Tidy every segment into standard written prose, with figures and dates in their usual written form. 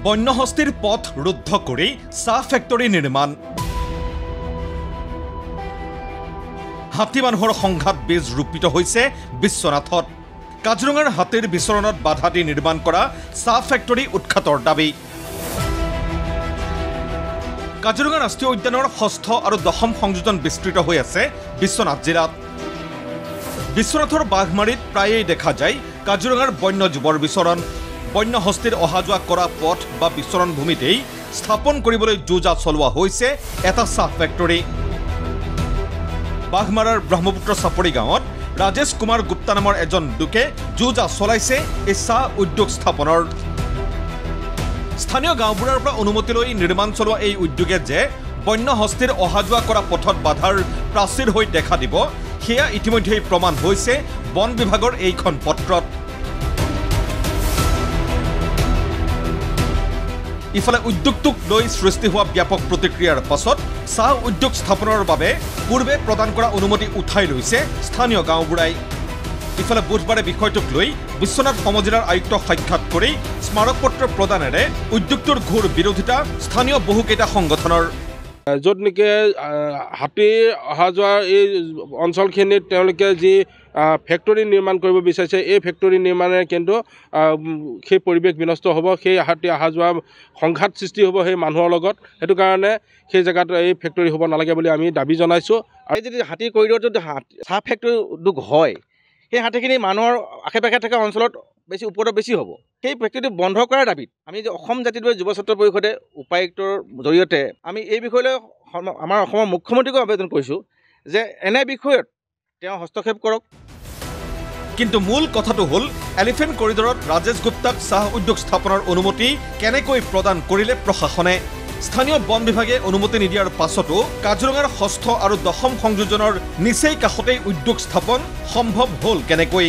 বন্যহস্তীৰ পথ ৰুদ্ধ কৰি চাহ ফেক্টৰী নিৰ্মাণ। হাতী মানুহৰ সংঘাত বীজ ৰোপিত হৈছে বিশ্বনাথত। কাজিৰঙাৰ হাতীৰ বিচৰণত বাধা দি নিৰ্মাণ কৰা চাহ ফেক্টৰী উৎখাতৰ দাবী। কাজিৰঙা ৰাষ্ট্ৰীয় উদ্যানৰ ৬ষ্ঠ আৰু ১০ম সংযোজন বিস্তৃত হৈ আছে বিশ্বনাথ জিলাত। বিশ্বনাথৰ বাঘমাৰীত প্ৰায়েই দেখা যায় কাজিৰঙাৰ বন্যজীৱৰ বিচৰণ। বন্যহস্তীৰ অহা যোৱা কৰা পথ বা বিচৰণ ভূমিতেই স্থাপন কৰিবলৈ যোজা চলোৱা হৈছে এটা চাহ ফেক্টৰী। বাঘমাৰাৰ ব্ৰহ্মপুত্ৰ চাপৰি গাঁৱত ৰাজেশ কুমাৰ গুপ্তা নামৰ এজন লোকে যোজা চলাইছে এই চাহ উদ্যোগ স্থাপনৰ। স্থানীয় গাঁওবোৰৰ পৰা অনুমতি লৈ নিৰ্মাণ চলোৱা এই উদ্যোগে যে বন্যহস্তীৰ অহা যোৱা কৰা পথত বাধাৰ প্ৰাচীৰ হৈ দেখা দিব, সেয়া ইতিমধ্যেই প্ৰমাণ হৈছে বন বিভাগৰ এইখন পত্ৰত। ইফালে উদ্যোগটোক লৈ সৃষ্টি হোৱা ব্যাপক প্ৰতিক্ৰিয়াৰ পাছত চাহ উদ্যোগ স্থাপনৰ বাবে পূৰ্বে প্ৰদান কৰা অনুমতি উঠাই লৈছে স্থানীয় গাঁওবোৰাই। ইফালে বুধবাৰে বিষয়টোক লৈ বিশ্বনাথ সমজিলাৰ আয়ুক্তক সাক্ষাৎ কৰি স্মাৰক পত্ৰ প্ৰদানেৰে উদ্যোগটোৰ ঘোৰ বিৰোধিতা স্থানীয় বহুকেইটা সংগঠনৰ। য'ত নেকি হাতী অহা যোৱা এই অঞ্চলখিনিত তেওঁলোকে যি ফেক্টৰী নিৰ্মাণ কৰিব বিচাৰিছে, এই ফেক্টৰী নিৰ্মাণে কিন্তু সেই পৰিৱেশ বিনষ্ট হ'ব, সেই হাতী অহা যোৱা সংঘাত সৃষ্টি হ'ব সেই মানুহৰ লগত। সেইটো কাৰণে সেই জেগাত এই ফেক্টৰী হ'ব নালাগে বুলি আমি দাবী জনাইছোঁ। আৰু যদি হাতীৰ কৰিডৰত যদি চাহ ফেক্টৰী উদ্যোগ হয়, সেই হাতীখিনি মানুহৰ আশে পাশে থকা অঞ্চলত বেছি ওপৰত বেছি হ'ব। সেই ফেক্টৰীটো বন্ধ কৰাৰ দাবীত আমি যে অসম জাতীয় যুৱ ছাত্ৰ পৰিষদে উপায়ুক্তৰ জৰিয়তে আমি এই বিষয়লৈ আমাৰ অসমৰ মুখ্যমন্ত্ৰীকো আবেদন কৰিছোঁ যে এনে বিষয়ত তেওঁ হস্তক্ষেপ কৰক। কিন্তু মূল কথাটো হ'ল এলিফেণ্ট কৰিডৰত ৰাজেশ গুপ্তাক চাহ উদ্যোগ স্থাপনৰ অনুমতি কেনেকৈ প্ৰদান কৰিলে প্ৰশাসনে। স্থানীয় বন বিভাগে অনুমতি নিদিয়াৰ পাছতো কাজিৰঙাৰ ৬ষ্ঠ আৰু ১০ম সংযোজনৰ নিচেই কাষতেই উদ্যোগ স্থাপন সম্ভৱ হ'ল কেনেকৈ?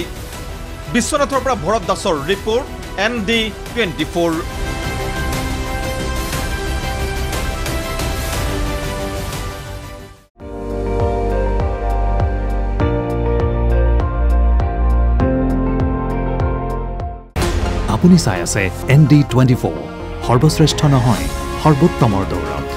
বিশ্বনাথৰ পৰা ভৰত দাসৰ ৰিপৰ্ট, ND24। আপুনি চাই আছে ND24, সৰ্বশ্ৰেষ্ঠ নহয় সৰ্বোত্তমৰ দৌৰত।